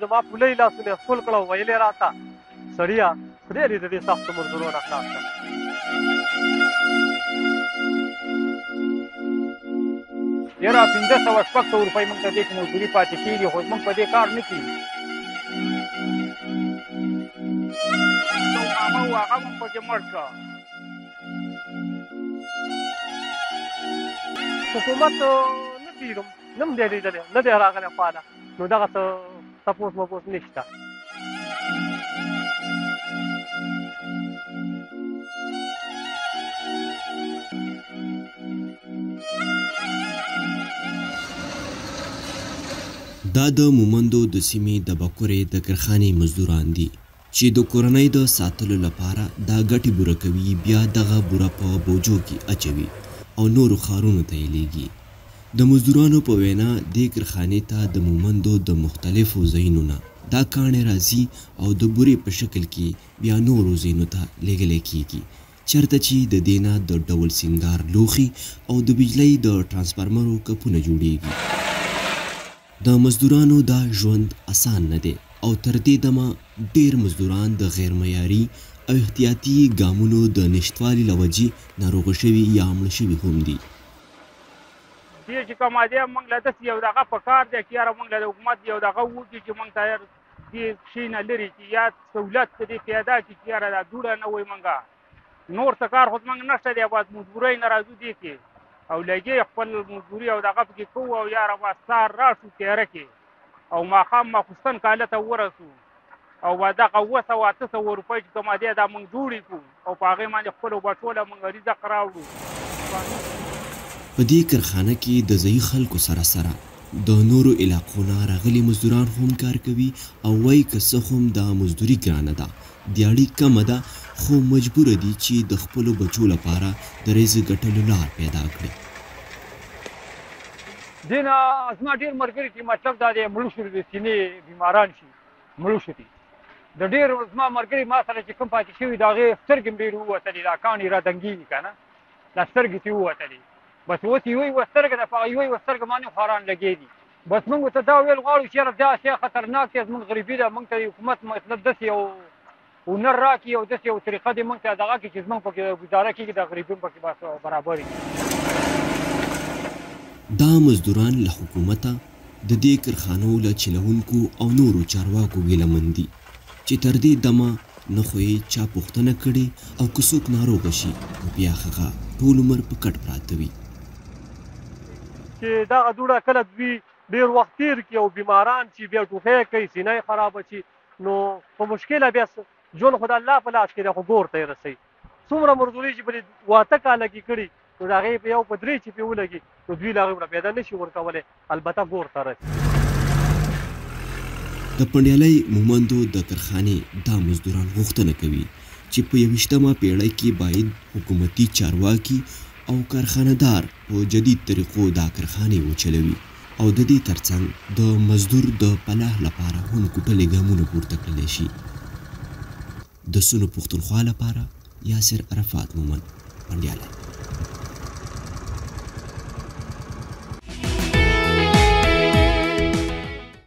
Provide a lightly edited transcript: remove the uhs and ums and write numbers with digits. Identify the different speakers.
Speaker 1: زما پولۍ لاسونه یې ښکل کړه او ویل یې راته سړیه خدای دې د دې سختو مزدورو نه خلاص کړه.
Speaker 2: یاره 1500 روپۍ موږ ته دې کې مزدوري پاتې کېږي خو موږ په دې کار نه کېږي. یو ماما و هغه هم پکې مړ شه.
Speaker 1: حکومت نه پیږم نه م دی لیدلی نه دی راغلی خواله نو دغه څه تپوس مپوس نشته.
Speaker 3: دا د مومندو د سیمې د بکورې د کارخانې مزدوران دي چې د کورنۍ د ساتلو لپاره دا ګټې بوره کوي بیا دغه بوره په بوجو کې اچوي او نورو ښارونو ته یې لیږي. د مزدورانو په وینا دې کارخانې ته د مومندو د مختلفو ځایونو نه دا کاڼې راځي او د بورې په شکل کې بیا نورو ځایونو ته لیږلی کیږي چېرته چې د دې نه د ډول سینګار لوښي او د بجلۍ د ټرانسفارمرو کپونه جوړیږي. د مزدورانو دا ژوند اسان نه دی او تر دې دمه ډیر مزدوران د غیر معیاري او احتیاطي ګامونو د نشتوالي له وجې ناروغه شوي یا مړه شوي هم دي.
Speaker 2: دې چې کومه دی موږ له داسې یو دغه په کار دی چې یاره موږ له حکومت یو دغه وکړي چې موږ ته دې شي نه لرې چې یا سهولت دې پیدا کړي چې یاره دا دوړه نه وای موږ نور څه کار خو موږ نشته دی بس مجبورۍ نه راځو دې کې او لګي خپل مزدوري او دغه پکې کوو او یاره بس سهار راشو تیاره کې او ماښام ماخوستن کاله ته ورسو او دغه 700 روپۍ چې کومه دی دا موږ جوړې کړو او په هغې باندې خپلو بټوله موږ رزق راوړو.
Speaker 3: په دې کارخانه کې د ځایي خلکو سره سره د نورو علاقو نه راغلي مزدوران هم کار کوي او وایي که څه هم دا مزدوري ګرانه ده دیاړي کمه ده خو مجبوره دي چې د خپلو بچو لپاره د رزق ګټلو لار پیدا کړي.
Speaker 2: دې نه زما ډېر ملګري چې مطلب دا دی مړه شو د سینې بیماران شي مړه شو دي د ډېر زما ملګري ما سره چې کوم پاتې شوي د هغې سترګې م ډېرې ووتلې دا کاڼې را دنګېږي که نه دا سترګې ترې ووتلې بس اوس یوه سترګه ده په هغه یوه سترګه باندې خواران لګېږي. بس موږ ورته دا ویل غواړو چې یاره دا شی خطرناک دی زموږ غریبي ده موږ ته د حکومت مطلب داسې یو هنر راکړي او داسې یو طریقه دې موږ ته دغه کړي چې زموږ پکې ګزاره کېږي د غریبي پکې بس برابر وي.
Speaker 3: دا مزدوران له حکومته د دې کارخانو له چلوونکو او نورو چارواکو ګیلمن دي چې تر دې دمه نه خو یې چا پوښتنه کړې او که څوک ناروغه شي نو بیا هغه ټول عمر په کټ پراته وي.
Speaker 1: چې دغه دوړه کله دوی ډېر وخت تېر کړي او بیماران چې بیا ټوخی کوي سینه یې خرابه شي نو په مشکله بیا ژوند خو د الله په لاس کې دی خو ګور ته یې رسوي. څومره مزدوري چې بلې 8 کاله کې کړي نو د هغې په یو په 3 چې پرې ولګي نو دوی له هغې وړه پیدا نه شي ورکولی البته ګور ته رسي.
Speaker 3: د پنډیالۍ مومندو د کارخانې دا مزدوران غوښتنه کوي چې په 21مه پیړۍ کې باید حکومتي چارواکي او کارخانه‌دار په جدید طریقو دا کارخانې وچلوي او د دې ترڅنګ د مزدور د پناه لپاره هم کوټلې ګامونه پورته کړلی شي. د سونو پښتونخوا لپاره یاسر عرفات مومند پنډیالی.